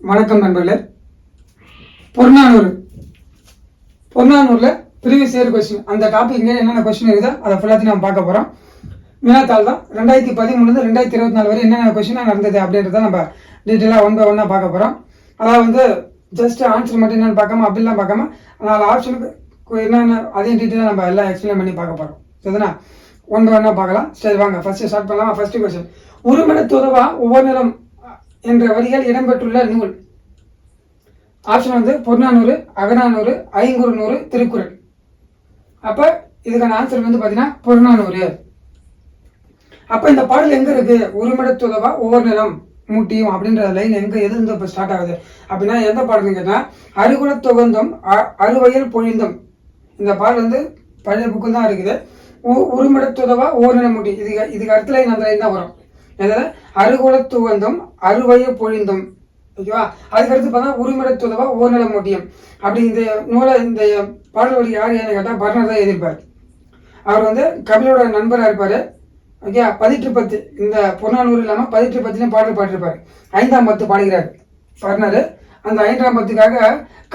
வணக்கம் நண்பர்களே. Purananuru புறநானூரில் previous year question, அந்த டாபிக் என்னென்ன கொஸ்டின் இருக்குதோ அதை ஃபுல்லாத்தையும் நம்ம பார்க்க போகிறோம். வினாத்தாள் தான் 2013 2024 வரை என்னென்ன கொஸ்டினாக நடந்தது அப்படின்றத நம்ம டீட்டெயிலாக ஒன் பை ஒன்னாக பார்க்க போகிறோம். அதாவது வந்து ஜஸ்ட் ஆன்சர் மட்டும் என்னென்னு பார்க்காம அப்படிலாம் பார்க்காம 4 ஆப்ஷனுக்கு என்னென்ன அதையும் டீட்டெயிலாக நம்ம எல்லாம் எக்ஸ்பிளைன் பண்ணி பார்க்க போகிறோம். சரிதானா? ஒன் பை ஒன்னாக பார்க்கலாம். சரி வாங்க ஃபர்ஸ்ட் ஸ்டார்ட் பண்ணலாம். ஃபர்ஸ்ட் கொஸ்டின், உருமெனத்துதவா உவநிலம் என்ற வரிகள் இடம்பெற்றுள்ள நூல். ஆப்ஷன் வந்து புறநானூறு, அகநானூறு, ஐங்குறுநூறு, திருக்குறள். அப்ப இதுக்கான ஆன்சர் வந்து பாத்தீங்கன்னா புறநானூறு. அப்ப இந்த பாடல் எங்க இருக்கு? உருமெனத்துதவா ஒவ்வொரு நிலம் மூட்டியும் அப்படின்ற லைன் எங்க எது இப்ப ஸ்டார்ட் ஆகுது அப்படின்னா எந்த பாடல் கேட்டா அருகுல தொகந்தும் அறுவயல் பொழிந்தும். இந்த பாடல் வந்து பழைய புக்கு தான் இருக்குது. உருமெனத்துதவா ஒவ்வொரு நிலம் மூட்டி, இதுக்கு அடுத்த லைன் அந்த லைன் தான் வரும். அதாவது அருகுல துவந்தும் அறுவய பொழிந்தும். ஓகேவா? அதுக்கடுத்து பார்த்தா உருமெனத்துதவா ஓர்நிலம் மூட்டியம். அப்படி இந்த நூலை இந்த பாடல் வழி யார் ஏன்னு கேட்டால் பர்னர் தான் எழுதியிருப்பார். அவர் வந்து கபிலோட நண்பராக இருப்பார். ஓகே, 18 இந்த புறநானூறு இல்லாமல் 18 பாடல் பாடிருப்பார். 5ஆம் பத்து பாடுகிறார் பர்னர். அந்த 5ஆம் பத்துக்காக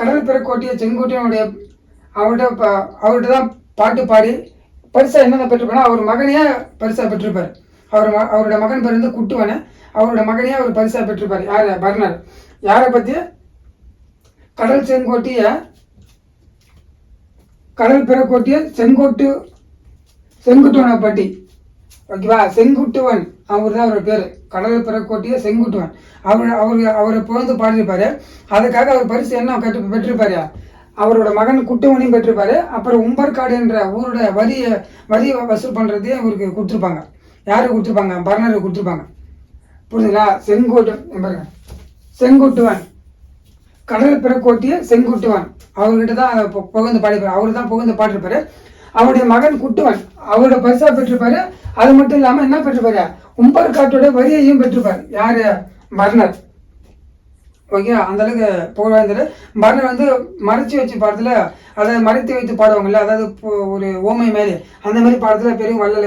கடல் பிறக்கோட்டிய செங்கோட்டையனுடைய அவர்கிட்ட தான் பாட்டு பாடி பரிசா என்னென்ன பெற்றிருப்பாருன்னா அவர் மகனையே பரிசா பெற்றிருப்பார். அவருடைய மகன் பேர் வந்து குட்டுவன. அவரோட மகனையே அவர் பரிசா பெற்றிருப்பார். யார்? பர்னர். யாரை பத்தி? கடல் பிறக்கோட்டிய செங்குட்டுவனை பற்றி. ஓகேவா? செங்குட்டுவன் அவர் தான் அவரோட பேரு. கடல் பிறக்கோட்டிய செங்குட்டுவன். அவரை புகழ்ந்து பாடியிருப்பாரு. அதுக்காக அவர் பரிசு என்ன பெற்றிருப்பாரு? அவரோட மகன் குட்டுவனையும் பெற்றிருப்பாரு. அப்புறம் உம்பர்காடு என்ற ஊரோட வரி வசூல் பண்றதையும் இவருக்கு கொடுத்துருப்பாங்க. யாருக்கு கொடுத்துருப்பாங்க? பர்னருக்கு கொடுத்துருப்பாங்க. புரியுதுங்களா? செங்குட்டுவன், கடல் பிறக்கோட்டிய செங்குட்டுவன் அவர்கிட்ட தான் புகழ்ந்து பாடிப்பாரு. அவரு தான் புகழ்ந்து பாடிருப்பாரு. அவருடைய மகன் குட்டுவன் அவரோட பரிசா பெற்றிருப்பாரு. அது மட்டும் இல்லாம என்ன பெற்றிருப்பாரு? உம்பர்காட்டோட வரியையும் பெற்றிருப்பாரு. யாரு? பர்னர். ஓகே, அந்த அளவுக்கு புகழ்வாய்ந்தாரு. பர்னர் வந்து மறைச்சி வச்சு பாடத்துல, அதாவது மறைத்து வைத்து பாடுவாங்கல்ல, அதாவது ஒரு ஓமை மாதிரி அந்த மாதிரி பாடத்துல பெரிய வள்ளல்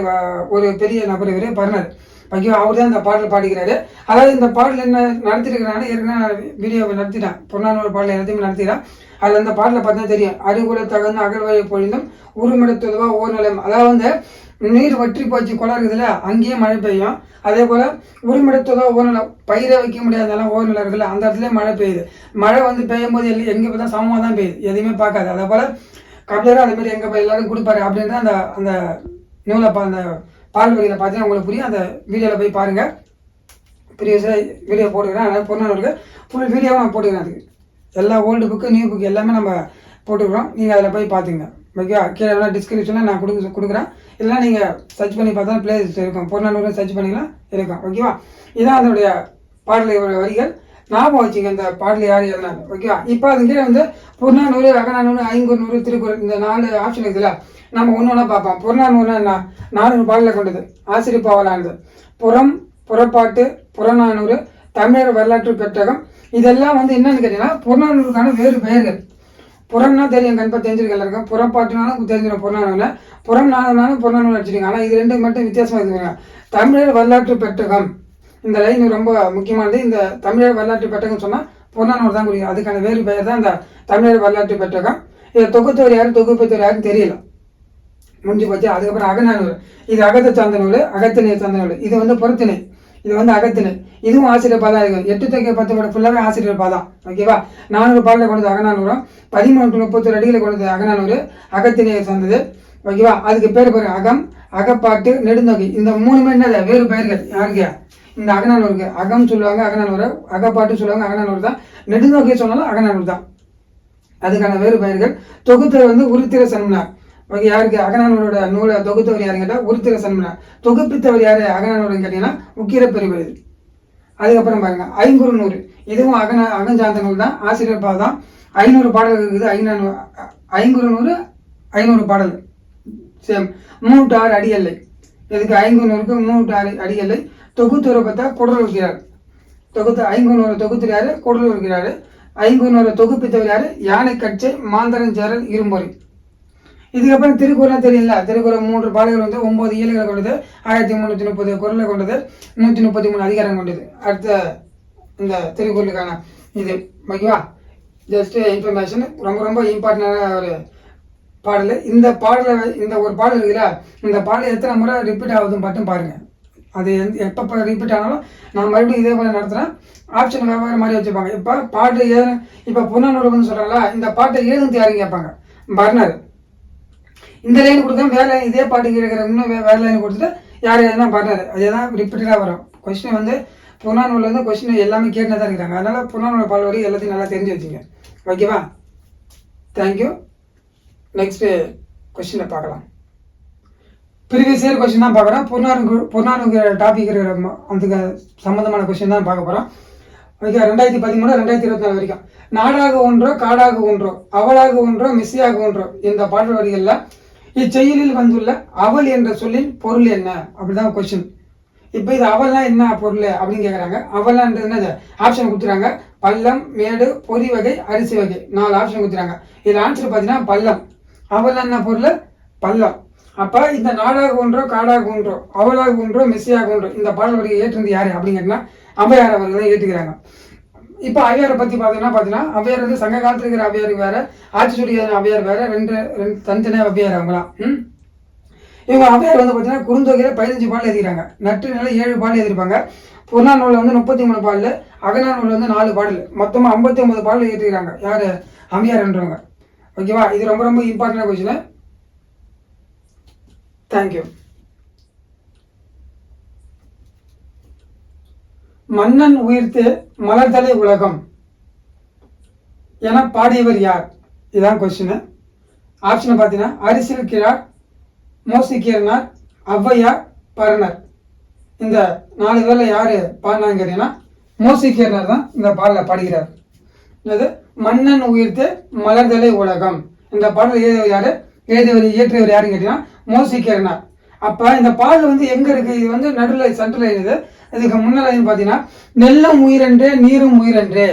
ஒரு பெரிய நபர் இவரு பர்னர். ஓகே, அவர் தான் இந்த பாடல் பாடிக்கிறாரு. அதாவது இந்த பாடல் என்ன நடத்திருக்கிறாங்க, ஏற்கனவே வீடியோவை நடத்திட்டேன். புறநானூறு பாடல் எல்லாத்தையுமே நடத்திட்டேன். அதுல இந்த பாடலை பார்த்தா தெரியும். அருகுல தகுந்த அகழ்வய பொழிந்தும் உருமெனத்துதவா ஓர் நிலம். அதாவது வந்து நீர் வற்றி போச்சு, குளம் இருக்குதுல்ல, அங்கேயே மழை பெய்யும். அதே போல உருமெனத்துதவா ஓர் நிலம், பயிரை வைக்க முடியாதெல்லாம் ஓர் நிலம் இருக்குல்ல, அந்த இடத்துல மழை பெய்யுது. மழை வந்து பெய்யும் போது எங்க பார்த்தா சமமாக தான் பெய்யுது, எதுவுமே பார்க்காது. அதே போல கபிலரும் அதே மாதிரி எங்க எல்லாரும் கொடுப்பாரு அப்படின்ற அந்த நூலை அந்த பால் வரியில பார்த்தீங்கன்னா உங்களுக்கு புரியும். அந்த வீடியோவில் போய் பாருங்க. ப்ரீவியஸாக வீடியோ போட்டுக்கிறேன். அதனால் புறநானூறுக்கு ஃபுல் வீடியோவும் நான் போட்டுக்கிறேன். அதுக்கு எல்லா ஓல்டு புக்கு நியூ புக்கு எல்லாமே நம்ம போட்டுக்கிறோம். நீங்கள் அதில் போய் பார்த்துங்க. ஓகேவா? கீழே வேணால் டிஸ்கிரிப்ஷனில் நான் கொடுக்குறேன். இல்லைனா நீங்கள் சர்ச் பண்ணி பார்த்தா பிளேலிஸ்ட் இருக்கும். புறநானூறு சர்ச் பண்ணிங்கன்னா இருக்கும். ஓகேவா? இதான் அதனுடைய பாடல் வரிகள். ஞாபகம் வச்சுங்க இந்த பாடல் யார் எழுதினாங்க. ஓகேவா? இப்போ அது கீழே வந்து புறநானூறு, அகநானூறு, ஐங்குறுநூறு, திருக்குறள் இந்த 4 ஆப்ஷன் இருக்குதுல்ல, நம்ம ஒன்று ஒன்றா பார்ப்போம். புறநானூறு என்ன? 400 பாடலை கொண்டது, ஆசிரியப்பாவலானது. புறப்பாட்டு, புறநானூறு, தமிழர் வரலாற்று பெட்டகம். இதெல்லாம் வந்து என்னன்னு கேட்டீங்கன்னா புறநானூறுக்கான வேறு பெயர்கள். புறம்னா தெரியும், கண்டிப்பாக தெரிஞ்சிருக்க இருக்கும். புறப்பாட்டுனாலும் தெரிஞ்சிடும் புறநானூறு. புறம் நானூறுனாலும் புறநானூறு அடிச்சிருங்க. ஆனால் இது 2 மட்டும் வித்தியாசமாக இருக்குங்க. தமிழர் வரலாற்று பெட்டகம், இந்த லைன் ரொம்ப முக்கியமானது. இந்த தமிழர் வரலாற்று பெட்டகம் சொன்னால் புறநானூறு தான் குறிக்கும். அதுக்கான வேறு பெயர் தான் இந்த தமிழர் வரலாற்று பெட்டகம். இதை தொகுத்தவர் யாரும் தொகுப்பத்தவர் யாரும் தெரியல, முடிஞ்சு போச்சு. அதுக்கப்புறம் அகநானூறு, இது அகத்தை சார்ந்த நூல், அகத்திணையை சார்ந்த நூல். இது வந்து புறத்திணை, இது வந்து அகத்திணை. இதுவும் ஆசிரியர் பாதம் இருக்கும். 8 தொகை 10 பாடம் ஃபுல்லாவே ஆசிரியர் பாதம். ஓகேவா? 400 பாடலை கொண்டது அகநானூறும், 13 to 31 அடிகளை கொண்டது அகநானூறு, அகத்திணையை சார்ந்தது. ஓகேவா? அதுக்கு பேர் அகம், அகப்பாட்டு, நெடுந்தொகை. இந்த 3 என்னது வேறு பெயர்கள் யாருக்கு? இந்த அகநானூருக்கு. அகம் சொல்லுவாங்க அகநானூறு, அகப்பாட்டு சொல்லுவாங்க அகநானூறு தான், நெடுந்தொகை சொன்னாலும் அகநானூறு தான். அதுக்கான வேறு பெயர்கள். தொகுத்தவர் வந்து உருத்திர சன்மனார். ஓகே, யாருக்கு? அகநானூரோட நூலை தொகுத்தவர் யாருன்னு கேட்டால் உருத்திர சன்மனார். தொகுப்பித்தவர் யாரு அகநானூறுன்னு கேட்டீங்கன்னா உக்கிர பெருவழி. அதுக்கப்புறம் பாருங்க ஐங்குறுநூறு, இதுவும் அகஞ்சார்ந்த நூல் தான், ஆசிரியர் பாதம். 500 பாடல்கள் இருக்குது. ஐங்குறுநூறு 500 பாடல் சேம். 3 to 6 அடி எல்லை. இதுக்கு ஐங்குறுநூறுக்கு 3 to 6 அடி எல்லை. தொகுத்தூரை பார்த்தா குடல் இருக்கிறார். ஐங்குறுநூறு தொகுத்தர் யாரு? குடல் இருக்கிறாரு. ஐங்குறுநூறு தொகுப்பித்தவர் யாரு? யானை கட்சை, மாந்தரஞ்சேரல், இரும்பொறி. இதுக்கப்புறம் திருக்குறள் தெரியல. திருக்குறள் 3 பாடல்கள் வந்து 9 இயல்களை கொண்டது, 1330 குறளை கொண்டது, 133 அதிகாரம் கொண்டது. அடுத்த இந்த திருக்குறளுக்கான இது ஓகேவா. ஜஸ்ட் இன்ஃபர்மேஷன், ரொம்ப ரொம்ப இம்பார்ட்டண்டான ஒரு பாடல். இந்த பாடலை இந்த ஒரு பாடல் இருக்குல்ல, இந்த பாடல் எத்தனை முறை ரிப்பீட் ஆகுதுன்னு மட்டும் பாருங்கள். அது எப்போ ரிப்பீட் ஆனாலும் நான் மறுபடியும் இதே போல் நடத்துகிறேன். ஆப்ஷன் வேறு மாதிரி வச்சுப்பாங்க. இப்போ பாட்டு இப்போ புறநானூறுன்னு சொல்கிறாங்களா, இந்த பாட்டை எழுதுன்னு யாரும் கேட்பாங்க. பர்னர் இந்த லைன் கொடுத்தா வேலை இதே பாட்டுக்கு இருக்கிற இன்னும் வேறு லைன் கொடுத்துட்டு யார் எதுனா பர்னர் அதே தான் ரிப்பீட்டடாக வரும். கொஸ்டின் வந்து புறநானூர்லேருந்து கொஸ்டின் எல்லாமே கேட்டு தான் இருக்கிறாங்க. அதனால் புறநானூறு பால் வரி எல்லாத்தையும் நல்லா தெரிஞ்சு வச்சுங்க. ஓகேவா. தேங்க்யூ. நெக்ஸ்ட்டு கொஸ்டினை பார்க்கலாம். ப்ரீவியஸ் இயர் கொஸ்டின் தான் பார்க்குறோம். புறநானூறு டாபிக் இருக்கிற அதுக்கு சம்மந்தமான கொஸ்டின் தான் பார்க்க போகிறோம். ஓகே. 2013 2024 வரைக்கும். நாடாக ஒன்றோ காடாக ஒன்றோ அவளாக ஒன்றோ மிஸ்ஸியாக ஒன்றோ இந்த பாடல் வரிகளில் இச்செயலில் வந்துள்ள அவள் என்ற சொல்லின் பொருள் என்ன அப்படிதான் கொஸ்டின். இப்போ இது அவள்னா என்ன பொருள் அப்படின்னு கேட்குறாங்க. அவள்ன்றது என்னது ஆப்ஷன் கொடுத்துறாங்க. பள்ளம், மேடு, பொறி வகை, அரிசி வகை 4 ஆப்ஷன் கொடுத்துறாங்க. இதில் ஆன்சர் பார்த்தீங்கன்னா பள்ளம். அவள் என்ன பொருள்? பள்ளம். அப்போ இந்த நாடாக ஒன்றோ காடாக ஒன்றோ அவளாக ஒன்றோ மிஸ்ஸியாக ஒன்றோ இந்த பாடல் வரியை ஏற்றுறது யாரு அப்படின்னு கேட்டிங்கன்னா ஔவையார் அவர்கள் தான் ஏற்றுக்கிறாங்க. இப்போ ஔவையாரை பற்றி பார்த்தீங்கன்னா ஔவையார் வந்து சங்க காலத்தில் இருக்கிற ஔவையார் வேற, ஆட்சியுடைய ஔவையார் வேற, ரெண்டு தனித்தனியாக ஔவையார் அவங்களாம். இவங்க ஔவையார் வந்து பார்த்தீங்கன்னா குறுந்தொகையில் 15 பாடல் எழுதிக்கிறாங்க. நற்றினில் 7 பாடல் எழுதியிருப்பாங்க. புறநானூலில் வந்து 33 பாடல், அகநானூலில் வந்து 4 பாடல், மொத்தமாக 59 பாடல் ஏற்றிக்கிறாங்க. யார்? ஔவையார்ன்றவங்க. ஓகேவா. இது ரொம்ப ரொம்ப இம்பார்ட்டன்டான கொஸ்டின். தேங்க்யூ. மன்னன் உயிர்த்து மலர்தலை உலகம் என பாடியவர் யார்? இதுதான் கொஸ்டின். ஆப்ஷனை பார்த்தீங்கன்னா அரிசில் கிழார், மோசிகீரனார், ஔவையார், பரணர். இந்த 4 பேரில் யார் பாடினாங்க கேட்டீங்கன்னா மோசிகீரனார் தான் இந்த பாடலை பாடுகிறார். இது மன்னன் உயிர்த்து மலர்தலை உலகம் இந்த பாடலை எழுதியவர் யார்? இயற்றியவர் யாருன்னு கேட்டீங்கன்னா மோசிகீரனார். அப்போ இந்த பாடல் வந்து எங்கே இருக்குது? இது வந்து நடுவில் சென்ட்ரல் எழுது. இதுக்கு முன்னாடி பார்த்தீங்கன்னா நெல்லும் உயிரென்று நீரும் உயிரென்று,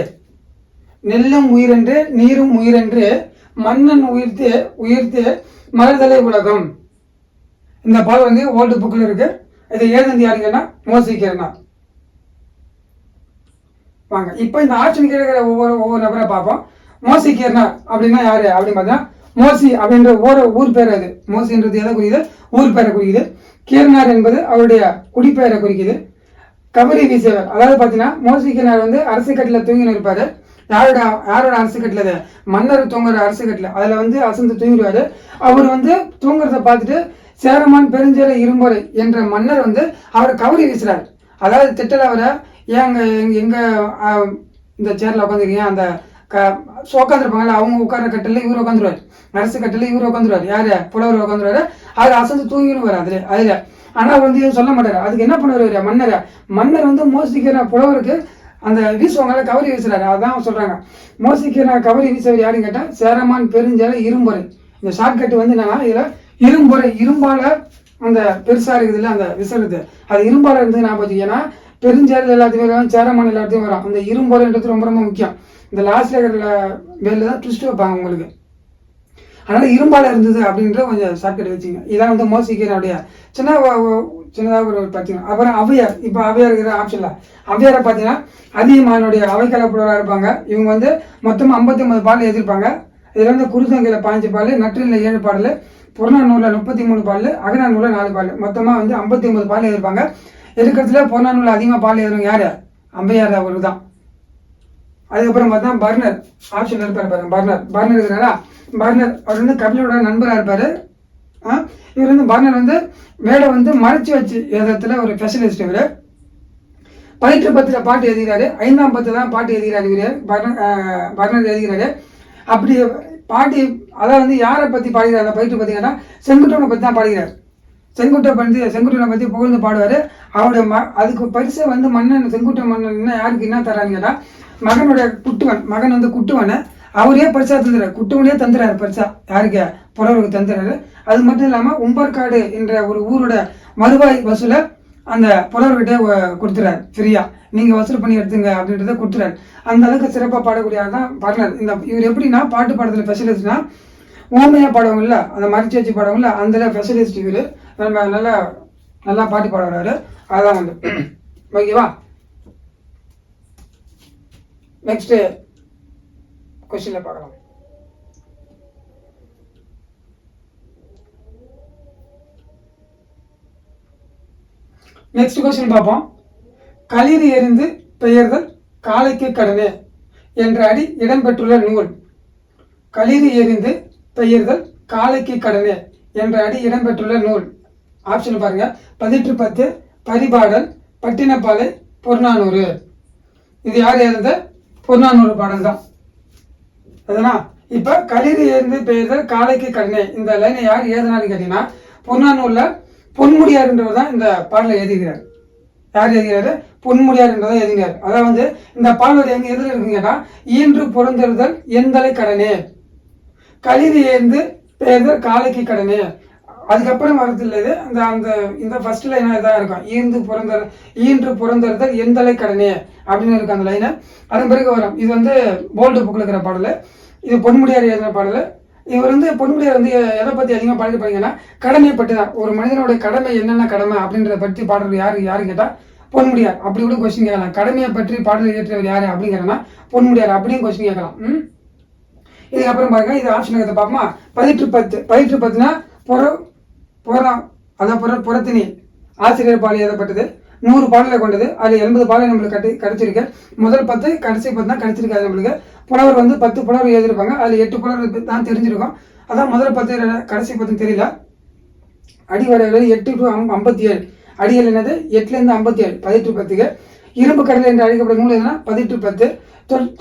நெல்லும் உயிரென்று நீரும் உயிரென்று மன்னன் உயிர்த்து மலர்தலை உலகம் இந்த பாடல் வந்து ஓல்டு புக்கில் இருக்கு. இதை எழுதுனது யாருங்கன்னா மோசிகீரனார். வாங்க இப்போ இந்த ஆப்ஷன் கேட்கிற ஒவ்வொரு நபரை பார்ப்போம். மோசிகீரனார் அப்படின்னா யாரு அப்படின்னு பார்த்தீங்கன்னா மோசி அப்படின்ற ஊர் பேர். அது மோசின்றது எதை குறிக்குது? ஊர் பேரை குறிக்குது. கீரனார் என்பது அவருடைய குடிப்பெயரை குறிக்குது. கவரி வீசியவர், அதாவது பார்த்தீங்கன்னா மோசிகீரனார் வந்து அரசு கட்டில தூங்கின்னு இருப்பாரு. யாரோட அரசு கட்டில? மன்னர் தூங்குற அரசு கட்டில. அதில் வந்து அசந்து தூங்கிடுவாரு. அவர் வந்து தூங்குறத பார்த்துட்டு சேரமான் பெருஞ்சேர இரும்பொறை என்ற மன்னர் வந்து அவரை கவரி வீசுறாரு. அதாவது திட்டல அவரை, ஏங்க எங்க இந்த சேர்ல உட்காந்துருக்கீங்க, அந்த உட்காந்துருப்பாங்கல்ல அவங்க உட்கார கட்டில இவர் உட்காந்துருவாரு, அரசு கட்டில இவர் உட்காந்துருவாரு, யாரு புலவர் உட்காந்துருவாரு. அதில் அசந்து தூங்கின்னு வர அதுல ஆனால் வந்து சொல்ல மாட்டாரு. அதுக்கு என்ன பண்ணுவார் மன்னர் வந்து மோசிகீரனார் புலவருக்கு அந்த வீசுவாங்க கவரி வீசுறாரு. அதான் சொல்றாங்க மோசிகீரனார் கவரி வீசுவர் யாருன்னு கேட்டால் சேரமான் பெருஞ்சேர இரும்பொறை. இந்த ஷார்ட்கட் வந்து என்னன்னா இதில் இரும்பொறை, இரும்பால அந்த பெருசா இருக்குது இல்லை அந்த விசருது, அது இரும்பால இருந்து நான் பார்த்தீங்கன்னா பெருஞ்சேரல் எல்லாத்தையும் வரும், சேரமான் எல்லாத்தையும் வரும். அந்த இரும்பொறைன்றது ரொம்ப ரொம்ப முக்கியம். இந்த லாஸ்ட்ல இருக்கிற வேலையில் தான் ட்விஸ்ட் வைப்பாங்க உங்களுக்கு. அதனால இரும்பால இருந்தது அப்படின்ற கொஞ்சம் ஷார்ட்கட் வச்சுங்க. இதான் வந்து மோசிகீரனுடைய சின்னதாக ஒரு பார்த்தீங்கன்னா. அப்புறம் ஔவையார். இப்போ ஔவையார் இருக்கிற ஆப்ஷன்ல ஔவையாரை பார்த்தீங்கன்னா அதிகமானுடைய அவைக்கல புலவராக இருப்பாங்க. இவங்க வந்து மொத்தமாக 59 பாடல் எழுதியிருப்பாங்க. இதில் வந்து குறுந்தொகையில் 15 பாடல், நற்றினில் 7 பாடல், புறநானூரில் 33 பாடல், அகநானூரில் 4 பாடல், மொத்தமாக வந்து 59 பாடல் எழுதியிருப்பாங்க. இருக்கிறதுல புறநானூரில் அதிகமாக பாடல் எழுதுறவங்க யார்? ஔவையார் அவர் தான். அதுக்கப்புறம் பார்த்தா பர்னர் ஆப்ஷன் இருப்பார் பாருங்க. பர்னர் இருக்கிறாரா? பர்னர் அவர் வந்து கபிலோட நண்பராக இருப்பார். இவர் வந்து பர்னர் வந்து மேடை வந்து மறைச்சி வச்சு எழுதுறதுல ஒரு ஸ்பெஷலிஸ்ட். இவர் 18 பத்தில் பாட்டு எழுதுகிறாரு, 5ஆம் பத்தில் தான் பாட்டு எழுதுகிறார். இவர் பர்னர் எழுதுகிறாரு. அப்படி பாட்டு அதாவது வந்து யாரை பற்றி பாடுகிறார் அந்த 18 பார்த்தீங்கன்னா செங்குட்டுவனை பற்றி தான் பாடுகிறார். செங்குட்டுவனை பற்றி புகழ்ந்து பாடுவார். அவருடைய அதுக்கு பரிசை வந்து மன்னன் செங்குட்டுவன் மன்னன் யாருக்கு என்ன தரான்னு கேட்டால் மகனுடைய மகன் வந்து குட்டுவனை அவரே பரிசா தந்துடுறாரு. குட்டுவனே தந்துடுறாரு பரிசா. யாருக்கு? புலவருக்கு தந்துடுறாரு. அது மட்டும் இல்லாமல் உம்பர்காடு என்ற ஒரு ஊரோட வருவாய் வசூல அந்த புலவர்கிட்டே கொடுத்துறாரு. ஃப்ரீயா நீங்கள் வசூல் பண்ணி எடுத்துங்க அப்படின்றத கொடுத்துறாரு. அந்த அளவுக்கு சிறப்பாக பாடக்கூடிய தான் பர்னர். இவர் எப்படின்னா பாட்டு பாடத்துல ஸ்பெஷலிஸ்ட்னா ஓமையாக பாடுவாங்கல்ல, அந்த மறைச்சி வச்சு பாடுவாங்கல்ல, அந்த ஸ்பெஷலிஸ்ட் இவர். நம்ம நல்லா பாட்டு பாடுறாரு. அதான் வந்து ஓகேவா. நெக்ஸ்ட் கொஸ்டின்ல பார்க்கலாம். நெக்ஸ்ட் கொஸ்டின் பார்ப்போம். களிறு எறிந்து பெயர்தல் காலைக்கு கடனே என்ற அடி இடம்பெற்றுள்ள நூல். களிறு எறிந்து பெயர்தல் காலைக்கு கடனே என்ற அடி இடம்பெற்றுள்ள நூல். ஆப்ஷன் பாருங்க. 1810, பரிபாடல், பட்டினப்பாலை, புறநானூறு. இது யார் எழுத? புறநானூறு பாடல் தான். அதுனா இப்ப களிறு எறிந்து பெயர்தல் காலைக்கு கடனே இந்த லைனை யார் எழுதினான்னு கேட்டீங்கன்னா புறநானூர்ல பொன்முடியார் என்றவர் தான் இந்த பாடலை எழுதுகிறார். யார் எழுதுகிறாரு? பொன்முடியார் என்றதான் எழுதுகிறார். அதாவது இந்த பாடல் எங்க எதில் இருக்குங்கன்னா ஈன்று புறந்தெறுதல் எந்தலை கடனே, களிறு ஏந்து பெயர்தல் காலைக்கு கடனே. அதுக்கப்புறம் வரது இல்லை. இது அந்த அந்த இந்த ஃபர்ஸ்ட் லைனா இதான் இருக்கும். ஈன்று புறந்தெறுதல் எந்தலை கடனே அப்படின்னு இருக்கு அந்த லைனை. அதன் பிறகு வரும். இது போல்டு புக்கில் இருக்கிற பாடல். இது பொன்முடியார் எழுதின பாடல். இவர் பொன்முடியார் எதை பத்தி அதிகமாக பாடிட்டு பாத்தீங்கன்னா கடமையை பற்றி தான். ஒரு மனிதனுடைய கடமை என்னென்ன கடமை அப்படின்றத பற்றி பாடுறது யாரு கேட்டா பொன்முடியார். அப்படி கூட கொஸ்டின் கேட்கலாம். கடமையை பற்றி பாடல் இயற்றவர் யாரு அப்படின்னு கேட்டா பொன்முடியார் அப்படின்னு கொஸ்டின் கேட்கலாம். இதுக்கப்புறம் பாருங்க. இது ஆப்ஷன் பார்ப்போமா? 1810 புறத்தினி ஆசிரியர் பாடல் எழுதப்பட்டது. 100 பாடலை கொண்டது. அதுல 80 பாடலை நம்மளுக்கு கிடைச்சிருக்கு. முதல் 10 கடைசி 10 தான் கிடைச்சிருக்காது நம்மளுக்கு. புலவர் 10 புலவர் எழுதியிருப்பாங்க. அதுல 8 புலவர் தான் தெரிஞ்சிருக்கும். அதான் முதல் 10 கடைசி 10 தெரியல. அடிவரைகள் 8 to 57. அடிகள் என்னது? 8ல இருந்து 57. 1810. இரும்பு கடலை என்று அழைக்கப்படும் நூல் எதுனா 1810.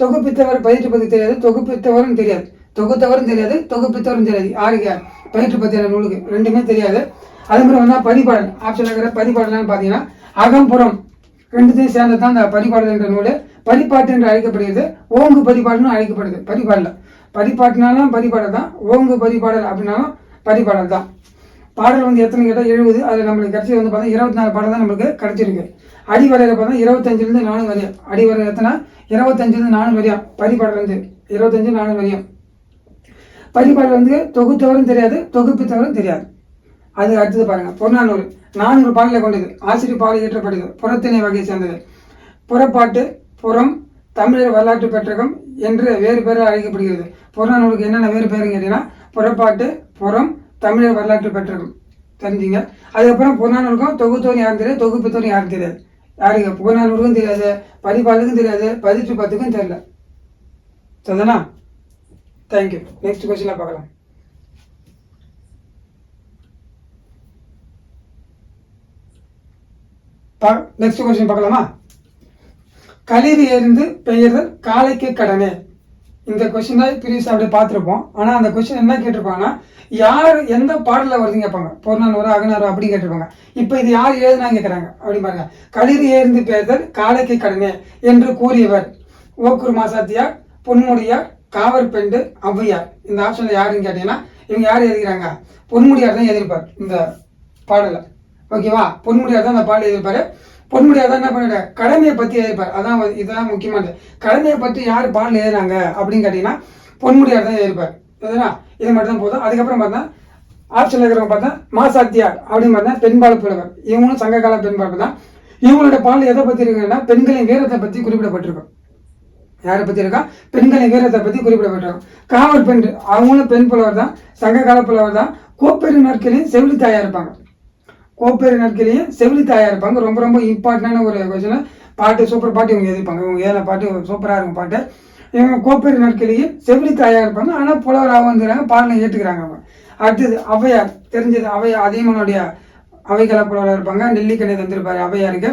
தொகுப்பித்தவர் 1810 தெரியாது. தொகுப்பித்தவரும் தெரியாது. தொகுத்தவரும் தெரியாது. தொகுப்பித்தவரும் தெரியாது. யாருக்கு? 1810 நூலுக்கு ரெண்டுமே தெரியாது. அதே மாதிரி பரிபாடல். ஆப்ஷன் இருக்கிற பரிபாடல் பாத்தீங்கன்னா அகம்புறம் ரெண்டுத்தையும் சேர்ந்து தான் இந்த பரிபாடல் என்ற நூல். பரிபாட்டு என்று அழைக்கப்படுகிறது. ஓங்கு பரிபாடலும் அழைக்கப்படுது. பரிபாட்டினாலும் பரிபாடல் தான். ஓங்கு பரிபாடல் அப்படின்னாலும் பரிபாடல் தான். பாடல் எத்தனை கேட்டால் 70. அதில் நம்மளுக்கு கிடைச்சது பார்த்தா 24 பாடல் தான் நம்மளுக்கு கிடைச்சிருக்கு. அடிவரையில் பார்த்தா 25லேருந்து 4 வரையும். அடிவரை எத்தனை? 25லேருந்து 4 வரையும். பரிபாடல் 25 4 வரையும். பரிபாடல் தொகுத்தவரும் தெரியாது. தொகுப்பித்தவரும் தெரியாது. அது அடுத்தது பாருங்க. புறநானூறு 400 பாடலை கொண்டது. ஆசிரியர் பாடல் இயற்றப்படுது. புறத்திணை வகையை சேர்ந்தது. புறப்பாட்டு, புறம், தமிழர் வரலாற்று பெற்றகம் என்று வேறு பேரால் அழைக்கப்படுகிறது. புறநானூறுக்கு என்னென்ன வேறு பேருன்னு கேட்டீங்கன்னா புறப்பாட்டு, புறம், தமிழர் வரலாற்று பெற்றகம். தெரிஞ்சுங்க. அதுக்கப்புறம் புறநானூறுக்கும் தொகுத்தோர் யாரும் தெரியாது. தொகுப்பித்தோர் யாரும் தெரியாது. யாருக்கு? புறநானூறுக்கும் தெரியாது. பரிபாலுக்கும் தெரியாது. 1810க்கும் தெரியல. சரிதானா? தேங்க்யூ. நெக்ஸ்ட் கொஸ்டின்ல பார்க்கலாம். நெக்ஸ்ட் கொஸ்டின் பார்க்கலாமா? களிறு எறிந்து பெயர்தல் காலைக்கு கடனே. இந்த கொஸ்டின் தான் ப்ரீவியஸ் அப்படியே பார்த்துருப்போம். ஆனால் அந்த கொஸ்டின் என்ன கேட்டிருப்பாங்கன்னா யார் எந்த பாடலில் வருதுன்னு கேட்பாங்க. புறநானூறு, அகநானூறு அப்படி கேட்டிருப்பாங்க. இப்போ இது யார் எழுதுனா கேட்குறாங்க அப்படி பாருங்க. களிறு எறிந்து பெயர்தல் காலைக்கு கடனே என்று கூறியவர் ஓக்கூர் மாசாத்தியார், பொன்முடியார், காவற்பெண்டு, ஔவையார். இந்த ஆப்ஷன்ல யாருன்னு கேட்டீங்கன்னா இவங்க யார் எழுதுகிறாங்க? பொன்முடியார் தான் எழுதியிருப்பார் இந்த பாடலை. ஓகேவா? பொன்முடியார் தான் அந்த பாடலை எழுதியிருப்பாரு. பொன்முடியார் தான் என்ன பண்ணிட கடமையை பற்றி எழுதியிருப்பார். அதான் இதுதான் முக்கியமானது. கடமையை பற்றி யார் பாடல் எழுதுறாங்க அப்படின்னு கேட்டீங்கன்னா பொன்முடியார் தான் எழுதியிருப்பார். இதுனா இது மட்டும் தான் போதும். அதுக்கப்புறம் பார்த்தா ஆப்ஷன்ல இருக்கிறவங்க பார்த்தா மாசாத்தியார் அப்படின்னு பார்த்தா பெண்பால புலவர். இவங்களும் சங்ககால பெண்பால் தான். இவங்களோட பாடல் எதை பற்றி இருக்குன்னா பெண்களின் வீரத்தை பற்றி குறிப்பிடப்பட்டிருக்கும். யாரை பத்தி இருக்கா? பெண்களின் வீரத்தை பத்தி குறிப்பிடப்பட்டிருக்கும். காவல் பெண் அவங்களும் பெண் புலவர் தான். சங்ககால புலவர் தான். கோப்பெரு நாட்களையும் செவிலி தாயா இருப்பாங்க. கோப்பெரு நாட்களையும் செவிலி தாயா இருப்பாங்க. ரொம்ப ரொம்ப இம்பார்ட்டன்டான ஒரு கொஸ்டின். பாட்டு சூப்பர் பாட்டு இவங்க எழுதிப்பாங்க. இவங்க ஏழை பாட்டு சூப்பரா இருக்கும் பாட்டு. இவங்க கோப்பெரு நாட்களையும் செவிலி தாயா இருப்பாங்க. ஆனா புலவராகவும் வந்துடுறாங்க. பாடலை ஏற்றுக்கிறாங்க. அவங்க அடுத்தது ஔவையார். தெரிஞ்சது ஔவையார் அதியமானுடைய அவைகள புலவராக இருப்பாங்க. நெல்லிக்கணி தந்திருப்பாரு ஔவையாருக்கு.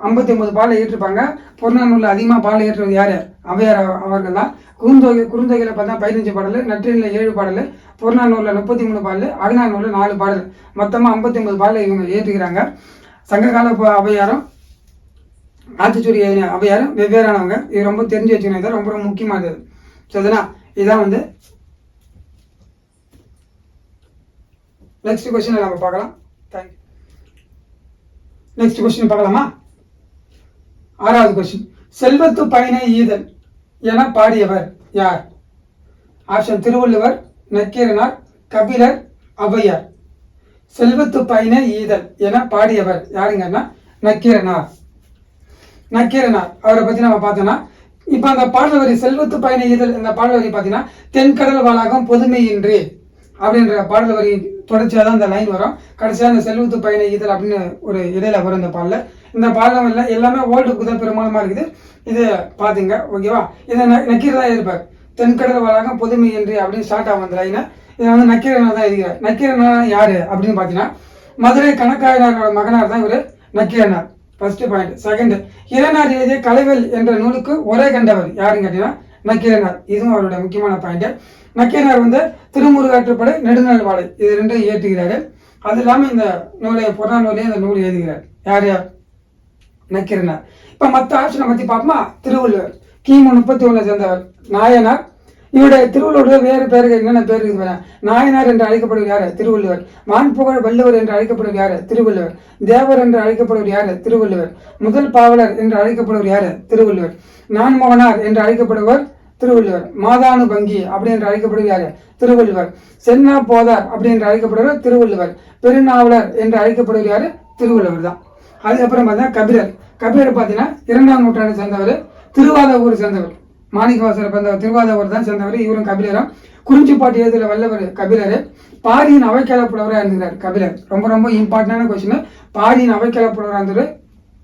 59 பாடலை ஏற்றிருப்பாங்க. புறநானூரில் அதிகமாக பாடலை ஏற்றுவது யாரு? ஔவையார் அவர்கள் தான். குறுந்தொகையில பார்த்தா 15 பாடல், நற்றினில் 7 பாடல், புறநானூரில் 33 பாடல், அகநானூரில் 4 பாடல், மொத்தமாக 59 பாடலை இவங்க ஏற்றுக்கிறாங்க. சங்ககால ஔவையாரும் ஆத்திச்சூடி ஔவையாரும் வெவ்வேறானவங்க. இது ரொம்ப தெரிஞ்சு வச்சுக்கணும். ரொம்ப ரொம்ப முக்கியமானது. சரிதானா? இதான் நெக்ஸ்ட் கொஸ்டின் நம்ம பார்க்கலாம். தேங்க்யூ. நெக்ஸ்ட் கொஸ்டின் பார்க்கலாமா? 6வது கொஸ்டின். செல்வத்து பயனை ஈதல் என பாடியவர் யார்? ஆப்ஷன் திருவள்ளுவர், நக்கீரனார், கபிலர், ஔவையார். செல்வத்து பயனை ஈதல் என பாடியவர் யாருங்கன்னா நக்கீரனார். நக்கீரனார் அவரை பத்தி நம்ம பார்த்தோம்னா இப்ப அந்த பாடல் வரி செல்வத்து பயண இதழ், இந்த பாடல் வரி பாத்தீங்கன்னா தென்கடல் வளாகம் பொதுமையின்றி அப்படின்ற பாடல் வரி தொடர்ச்சியா தான் இந்த லைன் வரும். கடைசியா அந்த செல்வத்து பயண இதழ் அப்படின்னு ஒரு இடையில வரும் இந்த பாடல. இந்த பாடலம் இல்லை எல்லாமே ஓல்டு புக்கு தான் பெரும்பாலுமா இருக்குது. இது பாத்தீங்க ஓகேவா. இதை நக்கீர் தான் எழுதிப்பார். தென்கடல் வளாகம் பொதுமையின்றி அப்படின்னு ஸ்டார்ட் ஆகும் அந்த லைனை. இதை வந்து நக்கீரனார் தான் எழுதுகிறார். நக்கீரனார் யாரு அப்படின்னு பாத்தீங்கன்னா மதுரை கணக்காயனாரோட மகனார் தான் இவரு நக்கீரனார். First point. செகண்ட், இளனார் எழுதிய கலைவல் என்ற நூலுக்கு ஒரே கண்டவர் யாருன்னு கேட்டீங்கன்னா நக்கீரனார். இதுவும் அவருடைய முக்கியமான பாயிண்ட். நக்கீரனார் வந்து திருமுருகாற்றுப்படை, நெடுநாள் வாழை இது ரெண்டும் இயற்றுகிறாரு. அது இல்லாம இந்த நூலை புறநானூலையும் இந்த நூல் எழுதுகிறார். யார் யார்? நக்கீரனார். இப்ப மற்ற ஆப்ஷனை பத்தி பார்ப்போமா. திருவள்ளுவர் கிமு 31 சேர்ந்தவர். நாயனார், இவருடைய திருவள்ளுவருடைய வேறு பேர்கள் என்னென்ன பேர் இருக்கு? நாயனார் என்று அழைக்கப்படுவது யாரு? திருவள்ளுவர். மான்புகழ் வள்ளுவர் என்று அழைக்கப்படுவது யாரு? திருவள்ளுவர். தேவர் என்று அழைக்கப்படுவது யாரு? திருவள்ளுவர். முதல் பாவலர் என்று அழைக்கப்படுவது யாரு? திருவள்ளுவர். நான்மகனார் என்று அழைக்கப்படுவர் திருவள்ளுவர். மாதானு பங்கி அப்படி என்று அழைக்கப்படுவது யாரு? திருவள்ளுவர். சென்னா போதார் அப்படி என்று அழைக்கப்படுவர் திருவள்ளுவர். பெருநாவலர் என்று அழைக்கப்படுவது யாரு? திருவள்ளுவர் தான். அதுக்கப்புறம் பார்த்தீங்கன்னா கபிலர். கபிலர் பார்த்தீங்கன்னா 2ஆம் நூற்றாண்டை சேர்ந்தவர், திருவாதூர் சேர்ந்தவர். மாணிக்கவாசகர் பிறந்தவர் திருவாதூர் தான் சேர்ந்தவர். இவரும் கபிலரும். குறிஞ்சிப்பாட்டு எழுதுல வல்லவர் கபிலர். பாரியின் அவைக்கலப்புலவராக இருந்தார் கபிலர். ரொம்ப ரொம்ப இம்பார்ட்டன்டான கொஸ்டின். பாரியின் அவைக்கலப்புலவராக இருந்தவர்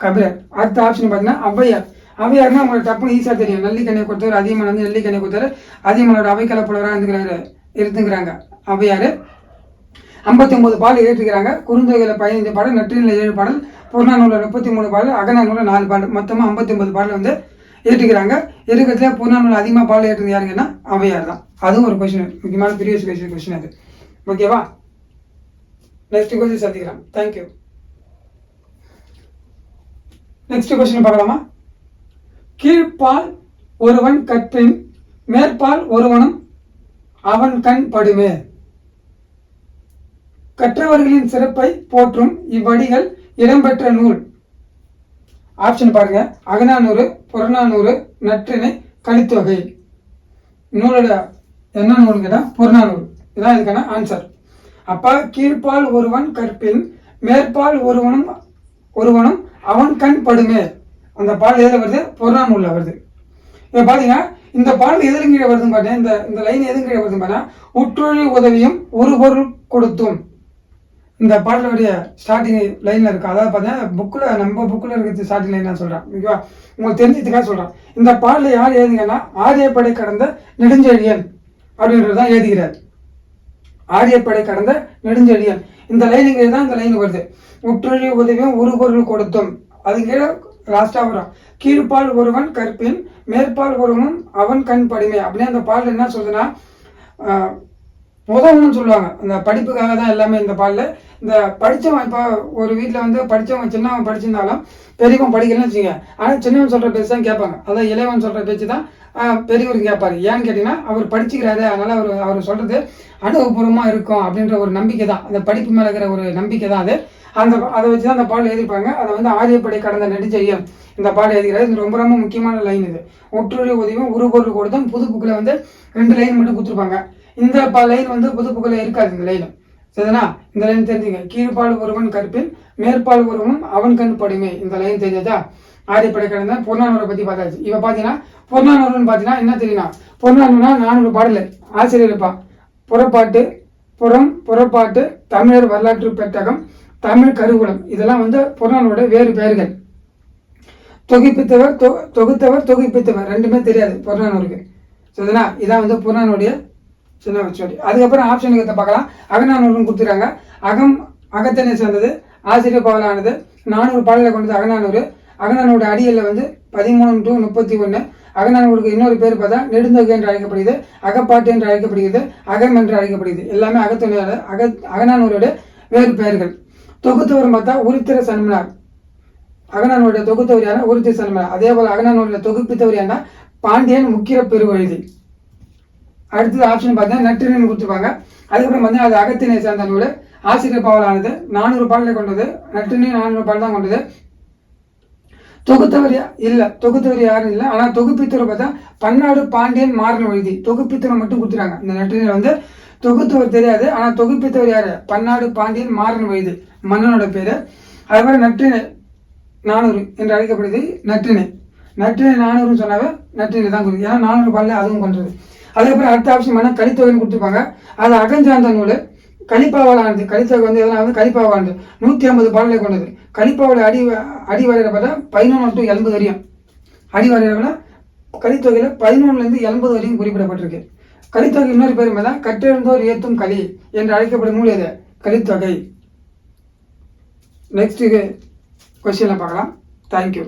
கபிலர். அடுத்த ஆப்ஷன் பார்த்தீங்கன்னா ஔவையார். ஔவையார்னா உங்களுக்கு டப்புனு ஈஸியா தெரியும். நெல்லிக்கனியை கொடுத்தவர் அதியமான் வந்து நெல்லிக்கனியை கொடுத்தாரு. அதியமானோட அவைக்கலப்புலவராக இருந்துக்கிறாங்க ஔவையார். 59 பாடல் ஏற்றுக்கிறாங்க. குறுந்தொகையில 15 பாடல், நற்றினில 7 பாடல், புறநானூறுல 33 பாடல், அகநானூறுல 4 பாடல், மொத்தமா 59 பாடல் வந்து ஏற்றுக்கிறாங்க. இருக்கிறதுல புறநானூறுல அதிகமா பாடல் ஏற்றுறது யாருங்கன்னா ஔவையார் தான். அதுவும் ஒரு கொஸ்டின், முக்கியமான ப்ரீவியஸ் கொஸ்டின் அது. ஓகேவா. நெக்ஸ்ட் கொஸ்டின் சந்திக்கலாம். தேங்க்யூ. நெக்ஸ்ட் கொஸ்டின் பார்க்கலாமா. கீழ்ப்பால் ஒருவன் கற்பின் மேற்பால் ஒருவனும் அவன் கண் படுமே. கற்றவர்களின் சிறப்பை போற்றும் இவ்வடிகள் இடம்பெற்ற நூல். ஆப்ஷன் பாருங்க. அகநானூறு, புறநானூறு, நற்றிணை, கலித்தொகை. நூலோட என்ன நூல் கேட்டா புறநானூறு. இதான் இதுக்கான ஆன்சர். அப்ப கீழ்ப்பால் ஒருவன் கற்பின் மேற்பால் ஒருவனும் அவன் கண் படுமே. அந்த பாடல் எதுல வருது? புறநானூறுல வருது. இப்ப பாத்தீங்கன்னா இந்த பாடல் எதிர்கீழ வருதுன்னு பாத்தீங்கன்னா இந்த லைன் எதிர்கீழ வருதுன்னு பார்த்தா உற்றொழி உதவியும் ஒரு பொருள் கொடுத்தும். இந்த பாடலுடைய ஸ்டார்டிங் லைன்ல இருக்கு. அதாவது பார்த்தீங்கன்னா நம்ம புக்கில் இருக்கிறது ஸ்டார்டிங் லைன் நான் சொல்றேன். ஓகேவா. உங்களுக்கு தெரிஞ்சதுக்காக சொல்றேன். இந்த பாடலை யார் எழுதுங்கன்னா ஆரியப்படை கடந்த நெடுஞ்செழியன் அப்படின்றதான் எழுதுகிறார். ஆரியப்படை கடந்த நெடுஞ்செழியன். இந்த லைனுக்கு தான் இந்த லைன் வருது. உற்றொழி உதவியும் ஒரு பொருள் கொடுத்தும். அது கீழே லாஸ்டா வரும். கீழ்ப்பால் ஒருவன் கற்பின் மேற்பால் ஒருவனும் அவன் கண் படுமே அப்படின்னு அந்த பாடல் என்ன சொல்றதுன்னா உதவணும்னு சொல்லுவாங்க. அந்த படிப்புக்காக தான் எல்லாமே இந்த பாடல. இந்த படித்தவன் இப்போ ஒரு வீட்டில் வந்து படித்தவங்க சின்னவன் படிச்சிருந்தாலும் பெரியவன் படிக்கலன்னு வச்சுங்க. ஆனால் சின்னவன் சொல்கிற பேச்சு தான் கேட்பாங்க. அதான் இளையவன் சொல்கிற பேச்சு தான் பெரியவர் கேட்பாரு. ஏன்னு கேட்டிங்கன்னா அவர் படிச்சுக்கிறாரு, அதனால அவர் சொல்றது அனுபவபூர்வமாக இருக்கும் அப்படின்ற ஒரு நம்பிக்கை தான். அந்த படிப்பு மேலே இருக்கிற ஒரு நம்பிக்கை தான் அது. அதை வச்சு தான் அந்த பாடல் எழுதியிருப்பாங்க. அதை வந்து ஆரியப்படை கடந்த நெடுஞ்செழியன் இந்த பாடல் எழுதுகிறாரு. இது ரொம்ப ரொம்ப முக்கியமான லைன் இது. ஒற்றொழி உதவியும் ஒரு பொருள் கொடுத்தும். புது புக்கில் வந்து 2 லைன் மட்டும் கொடுத்துருப்பாங்க. இந்த லைன் வந்து புது புக்கில் இருக்காது. இந்த லைன் சரிதானா? இந்த லைன் தெரிஞ்சுங்க. கீழ்ப்பால் ஒருவன் கற்பின் மேற்பால் ஒருவனும் அவன் கண் படுமே. இந்த லைன் தெரிஞ்சதா? ஆரியப்படை கடந்த புறநானூரை பத்தி பார்த்தாச்சு. இப்ப பாத்தீங்கன்னா புறநானூறுன்னு பாத்தீங்கன்னா என்ன தெரியுமா? புறநானூறுனா 400 பாடல். ஆசிரியர் இருப்பா. புறப்பாட்டு, புறப்பாட்டு, தமிழர் வரலாற்று பெட்டகம், தமிழ் கருவூலம். இதெல்லாம் வந்து புறநானூரோட வேறு பெயர்கள். தொகுப்பித்தவர் ரெண்டுமே தெரியாது புறநானூருக்கு. சரிதானா? இதான் வந்து புறநானூருடைய சின்ன வச்சோடி. அதுக்கப்புறம் ஆப்ஷனுக்கு பார்க்கலாம். அகநானூறுன்னு கொடுத்துருக்காங்க. அகத்தினை சேர்ந்தது, ஆசிரியர் பாடலானது, 400 பாடலை கொண்டது அகநானூறு. அகநானூரோட அடியல்ல வந்து 13 to 31. அகநானூருக்கு இன்னொரு பேர் பார்த்தா நெடுந்தொகை என்று அழைக்கப்படுகிறது, அகப்பாட்டு என்று அழைக்கப்படுகிறது, அகம் என்று அழைக்கப்படுகிறது. எல்லாமே அகநானூரோட வேறு பெயர்கள். தொகுத்தவர் பார்த்தா உருத்திர சன்மனார். அகநானூருடைய தொகுத்தவர் யாரா? உருத்திர சன்மனார். அதே போல அகநானூருடைய தொகுப்பித்தவர் யாரா? பாண்டியன் முக்கிர பெருவழுதி. அடுத்தது ஆப்ஷன் பார்த்தீங்கன்னா நற்றினை கொடுத்துருப்பாங்க. அதுக்கப்புறம் பார்த்தீங்கன்னா அது அகத்தினை சேர்ந்த நூல். ஆசிரியர் பாவலானது 400 பாடலை கொண்டது. நற்றினை 400 பாடல் தான் கொண்டது. தொகுத்தவர் யாரும் இல்லை. ஆனால் தொகுப்பித்தவர் பார்த்தா பன்னாடு பாண்டியன் மாறன் வழுதி. தொகுப்பித்தவர் மட்டும் கொடுத்துறாங்க. இந்த நற்றினை வந்து தொகுத்தவர் தெரியாது. ஆனால் தொகுப்பித்தவர் யாரு? பன்னாடு பாண்டியன் மாறன் வழுதி மன்னனோட பேரு. அதுபோல நற்றினை 400 என்று அழைக்கப்படுது. நற்றினை நற்றினை 400 சொன்னாவே நற்றினை தான் கொடுக்கும். ஏன்னா 400 பாடல அதுவும் பண்ணுறது. அதுக்கப்புறம் அடுத்த ஆப்ஷன் பண்ணால் கலித்தொகைன்னு கொடுத்துருப்பாங்க. அது அகஞ்சார்ந்த நூல். கலிப்பாவால் ஆனது. கலித்தொகை வந்து எதனா வந்து கலிப்பாவானது 150 பாடலை கொண்டது. கலிப்பாவோட அடி வரைகிற பார்த்தா 11 to 80 வரையும் அடி வரைகிறவனா கலித்தொகையில் 11லேருந்து 80 வரையும் குறிப்பிடப்பட்டிருக்கு. கலித்தொகை இன்னொரு பேர் தான் கற்றெழுந்தோர் ஏத்தும் களி என்று அழைக்கப்படும் நூல் எது? கலித்தொகை. நெக்ஸ்ட் கொஸ்டினில் பார்க்கலாம். தேங்க்யூ.